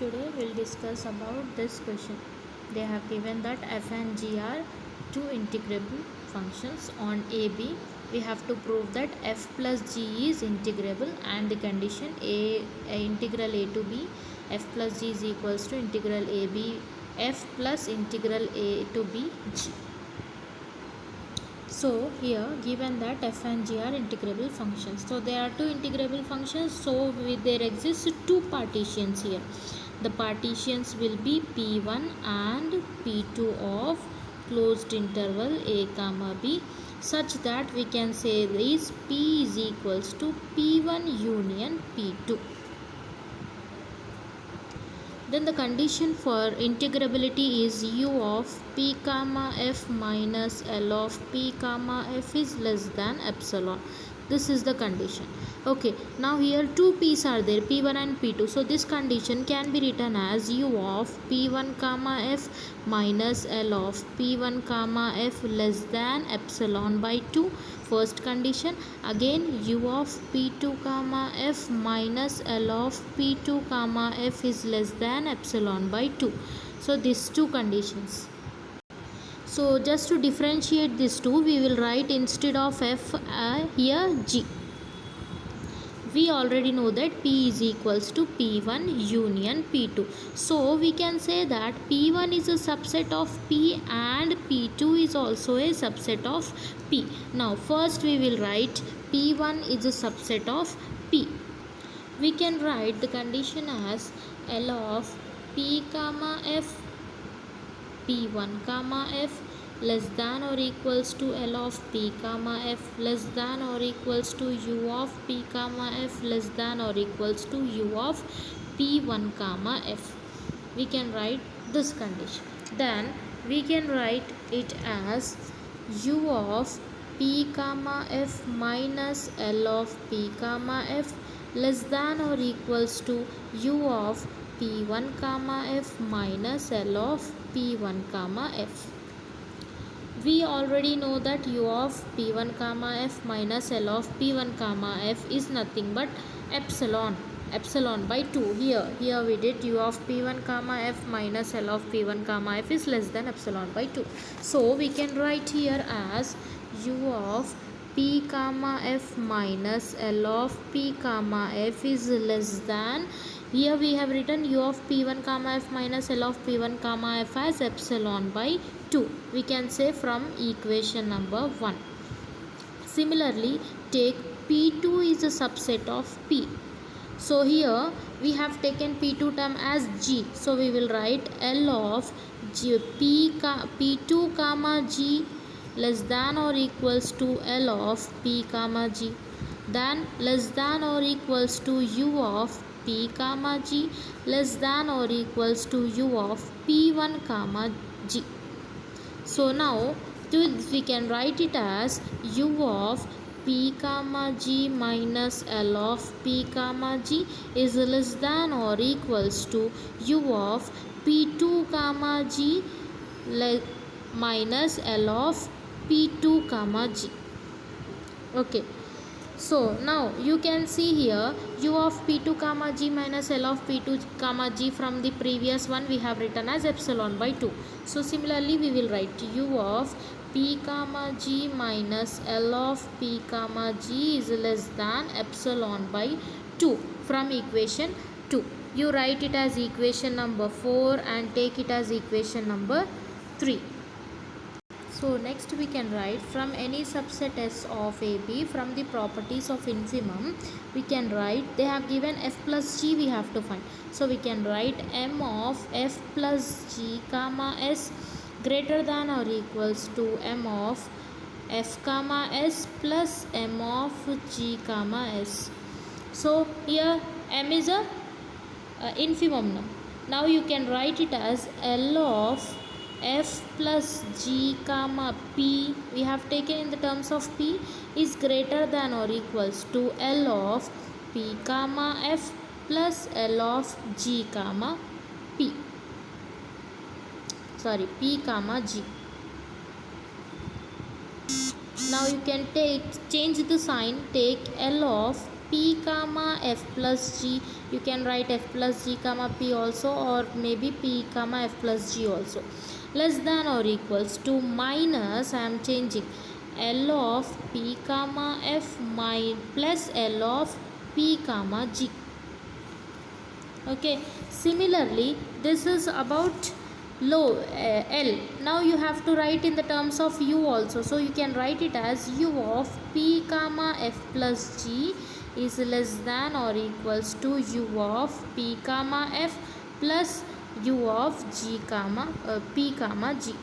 Today we'll discuss about this question. They have given that f and g are two integrable functions on AB. We have to prove that f plus g is integrable, and the condition integral a to b f plus g is equals to integral ab f plus integral a to b g. So here given that f and g are integrable functions, so there are two integrable functions, so there exist two partitions here. The partitions will be p1 and p2 of closed interval a comma b, such that we can say this p is equals to p1 union p2. Then the condition for integrability is u of p comma f minus L of p comma f is less than epsilon. This is the condition. Okay, now here two p's are there, p1 and p2. So this condition can be written as u of p1 comma f minus L of p1 comma f less than epsilon by 2. First condition. Again u of p2 comma f minus L of p2 comma f is less than epsilon by 2. So these two conditions. So just to differentiate these two, we will write instead of f here g. We already know that p is equals to p1 union p2. So we can say that p1 is a subset of p and p2 is also a subset of p. Now first we will write p1 is a subset of p. We can write the condition as L of p comma f p1 comma f less than or equals to L of p comma f less than or equals to u of p comma f less than or equals to u of p1 comma f. We can write this condition. Then we can write it as u of p comma f minus L of p comma f less than or equals to u of p1 comma f minus L of p1 comma f. We already know that u of p1 comma f minus L of p1 comma f is nothing but epsilon by 2. Here we did u of p1 comma f minus L of p1 comma f is less than epsilon by 2. So we can write here as u of p comma f minus L of p comma f is less than, here we have written u of p1 comma f minus L of p1 comma f as epsilon by 2. We can say from equation number 1. Similarly, take p2 is a subset of p. So here we have taken p2 term as g. So we will write L of p2 comma g less than or equals to L of p comma g. Then less than or equals to u of p comma g less than or equals to u of p1 comma g. So now we can write it as u of p comma g minus L of p comma g is less than or equals to u of p2 comma g minus L of p2 comma g. Okay. So now you can see here u of p2 comma g minus L of p2 comma g, from the previous one we have written as epsilon by 2. So similarly we will write u of p comma g minus L of p comma g is less than epsilon by 2 from equation 2. You write it as equation number 4 and take it as equation number 3. So next we can write from any subset S of AB from the properties of infimum, we can write, they have given f plus g we have to find. So we can write m of f plus g comma s greater than or equals to m of f comma s plus m of g comma s. So here m is a infimum number. Now you can write it as L of f plus g comma p, we have taken in the terms of p, is greater than or equals to L of p comma f plus L of g comma p. P comma g. Now you can change the sign, take L of p comma f plus g You can write f plus g comma p also, or maybe p comma f plus g also. Less than or equals to minus, I am changing, L of p comma f plus L of p comma g. Okay, similarly this is about low L. Now you have to write in the terms of u also, so you can write it as u of p comma f plus g is less than or equals to u of p comma f plus u of g comma p comma g.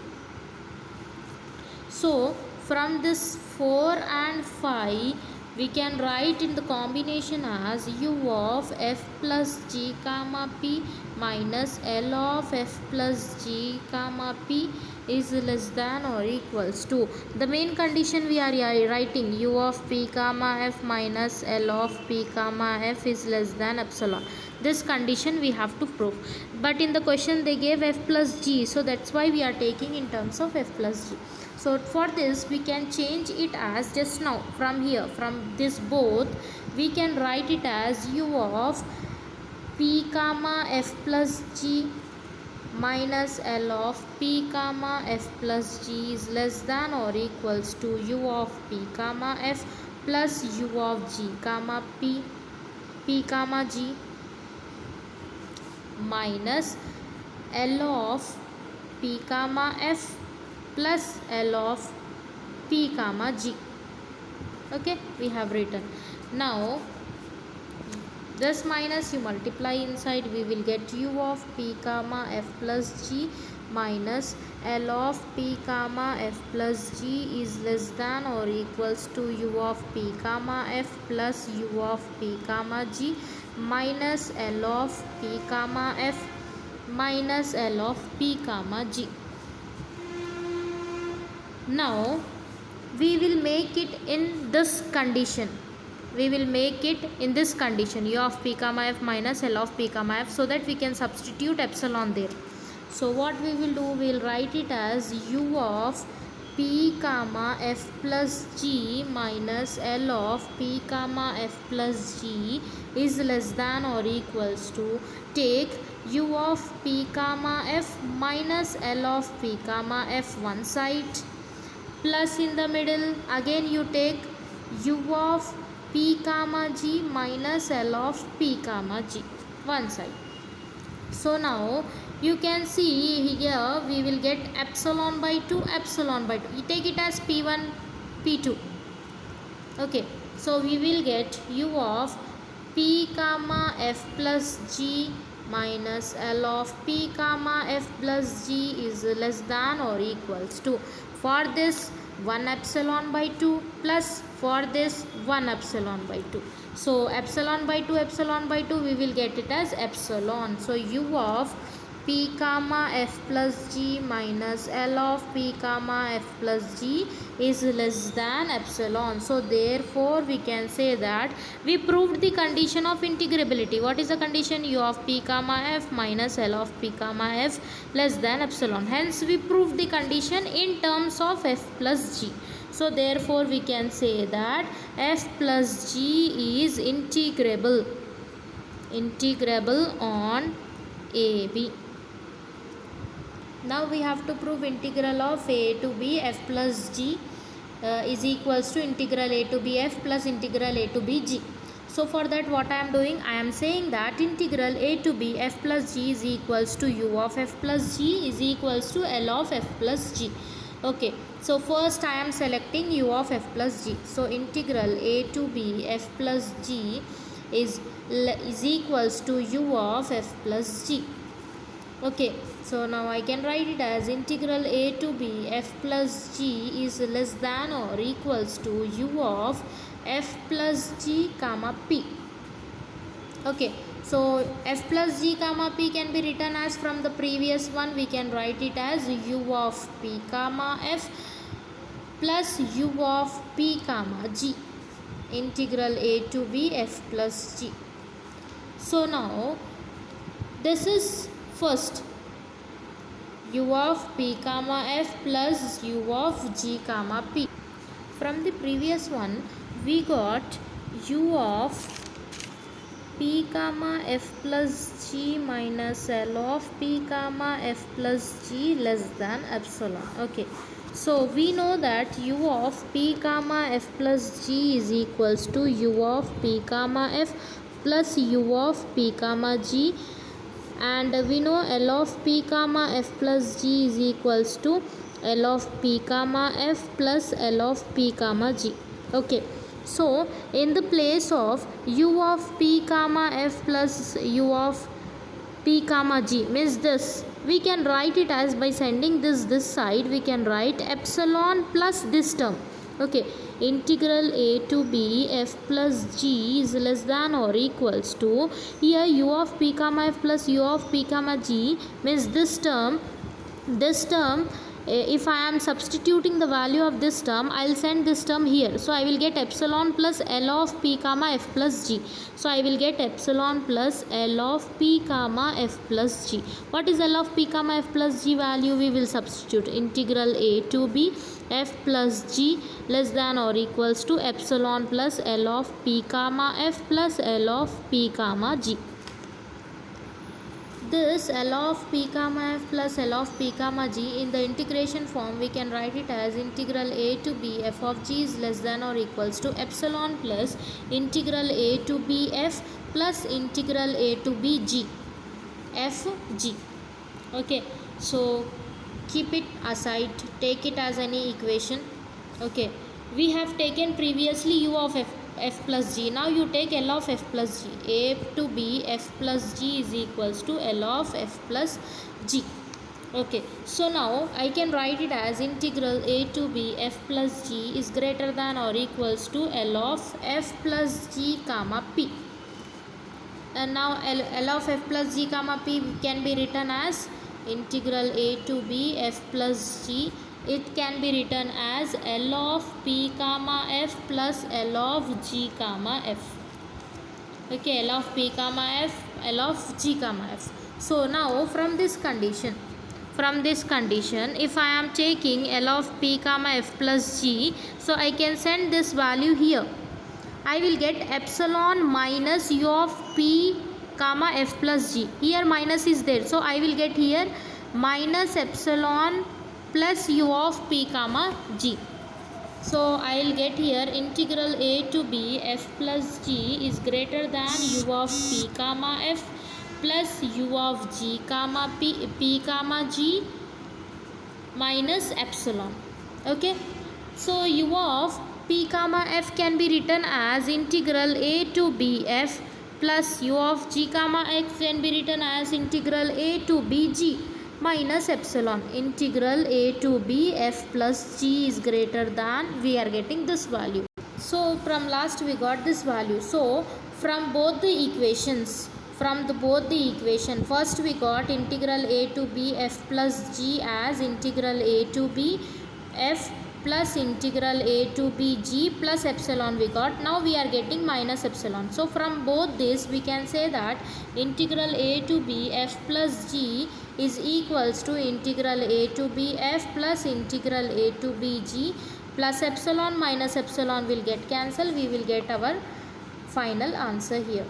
So from this 4 and 5 we can write in the combination as u of f plus g comma p minus L of f plus g comma p is less than or equals to, the main condition we are writing, u of p comma f minus L of p comma f is less than epsilon. This condition we have to prove, but in the question they gave f plus g, so that's why we are taking in terms of f plus g. So for this we can change it as, just now from here, from this both we can write it as u of p comma f plus g minus L of p comma f plus g is less than or equals to u of p comma f plus u of g comma p comma g minus L of p comma f plus L of p comma g. Okay, we have written. Now this minus you multiply inside, we will get u of p comma f plus g minus L of p comma f plus g is less than or equals to u of p comma f plus u of p comma g minus L of p comma f minus L of p comma g. Now we will make it in this condition. We will make it in this condition, u of p comma f minus L of p comma f, so that we can substitute epsilon there. So what we will do, we will write it as u of p comma f plus g minus L of p comma f plus g is less than or equals to, take u of p comma f minus L of p comma f one side, plus in the middle again you take u of p comma g minus L of p comma g one side. So now you can see here we will get epsilon by 2, epsilon by 2. You take it as p1 p2. Okay, so we will get u of p comma f plus g minus L of p comma f plus g is less than or equals to, for this 1 epsilon by 2 plus for this 1 epsilon by 2. So epsilon by 2 we will get it as epsilon. So u of p comma f plus g minus L of p comma f plus g is less than epsilon. So therefore we can say that we proved the condition of integrability. What is the condition? U of p comma f minus L of p comma f less than epsilon. Hence we proved the condition in terms of f plus g. So therefore we can say that f plus g is integrable on AB. Now we have to prove integral of a to b f plus g is equals to integral a to b f plus integral a to b g. So for that what I am doing, I am saying that integral a to b f plus g is equals to u of f plus g is equals to L of f plus g. Okay, so first I am selecting u of f plus g. So integral a to b f plus g is equals to u of f plus g. Okay, so now I can write it as integral a to b f plus g is less than or equals to u of f plus g comma p. Okay, so f plus g comma p can be written as, from the previous one we can write it as u of p comma f plus u of p comma g, integral a to b f plus g. So now this is first u of p comma f plus u of g comma p. From the previous one we got u of p comma f plus g minus L of p comma f plus g less than epsilon. Okay, so we know that u of p comma f plus g is equals to u of p comma f plus u of p comma g, and we know L of p comma f plus g is equals to L of p comma f plus L of p comma g. Okay, so in the place of u of p comma f plus u of p comma g means this, we can write it as, by sending this side, we can write epsilon plus this term. Okay, integral a to b f plus g is less than or equals to, here u of p comma f plus u of p comma g means this term, if I am substituting the value of this term, I will send this term here. So I will get epsilon plus L of p comma f plus g. So I will get epsilon plus L of p comma f plus g. What is L of p comma f plus g value? We will substitute integral a to b f plus g less than or equals to epsilon plus L of p comma f plus L of p comma g. This L of p comma f plus L of p comma g in the integration form, we can write it as integral a to b f of g is less than or equals to epsilon plus integral a to b f plus integral a to b g f g. Okay, so keep it aside, take it as any equation. Okay, we have taken previously u of f plus g. Now you take L of f plus g. A to b f plus g is equals to L of f plus g. Okay, so now I can write it as integral a to b f plus g is greater than or equals to L of f plus g comma p. And now L of f plus g comma p can be written as integral a to b f plus g. It can be written as L of p comma f plus L of g comma f. Okay, L of p comma f, L of g comma f. So now from this condition, if I am taking L of p comma f plus g, so I can send this value here. I will get epsilon minus u of p comma f plus g. Here minus is there, so I will get here minus epsilon plus u of p comma g. So I will get here integral a to b f plus g is greater than u of p comma f plus u of g comma p comma g minus epsilon. Okay, so u of p comma f can be written as integral a to b f plus u of g comma x can be written as integral a to b g minus epsilon. Integral a to b f plus g is greater than, we are getting this value. So from last we got this value. So from both the equations, first we got integral a to b f plus g as integral a to b f plus integral a to b g plus epsilon we got. Now we are getting minus epsilon. So from both this we can say that integral a to b f plus g is equals to integral a to b f plus integral a to b g plus epsilon minus epsilon will get cancelled. We will get our final answer here.